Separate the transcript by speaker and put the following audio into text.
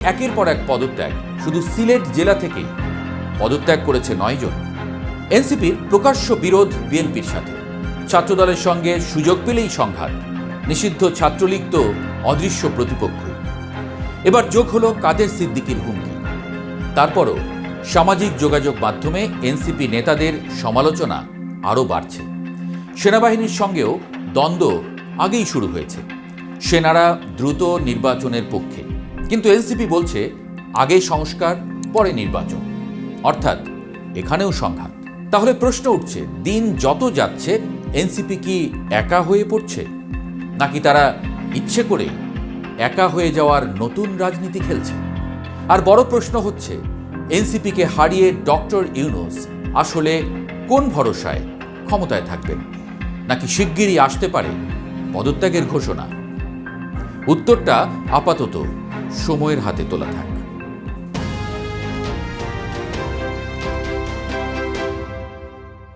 Speaker 1: একের পর এক পদত্যাগ। শুধু সিলেট জেলা থেকেই পদত্যাগ করেছে 9 জন। এনসিপির প্রকাশ্য বিরোধ বিএনপির সাথে, ছাত্রদলের সঙ্গে সুযোগ পেলেই সংঘাত, নিষিদ্ধ ছাত্রলীগ তো অদৃশ্য প্রতিপক্ষ। এবার যোগ হলো কাদের সিদ্দিকীর হুমকি। তারপরও সামাজিক যোগাযোগ মাধ্যমে এনসিপি নেতাদের সমালোচনা আরও বাড়ছে। সেনাবাহিনীর সঙ্গেও দ্বন্দ্ব আগেই শুরু হয়েছে। সেনারা দ্রুত নির্বাচনের পক্ষে, কিন্তু এনসিপি বলছে আগে সংস্কার পরে নির্বাচন, অর্থাৎ এখানেও সংঘাত। তাহলে প্রশ্ন উঠছে, দিন যত যাচ্ছে এনসিপি কি একা হয়ে পড়ছে, নাকি তারা ইচ্ছে করে একা হয়ে যাওয়ার নতুন রাজনীতি খেলছে? আর বড় প্রশ্ন হচ্ছে, এনসিপিকে হারিয়ে ডক্টর ইউনূস আসলে কোন ভরসায় ক্ষমতায় থাকবেন, নাকি শিগগিরই আসতে পারে পদত্যাগের ঘোষণা? উত্তরটা আপাতত সময়ের হাতে তোলা থাক।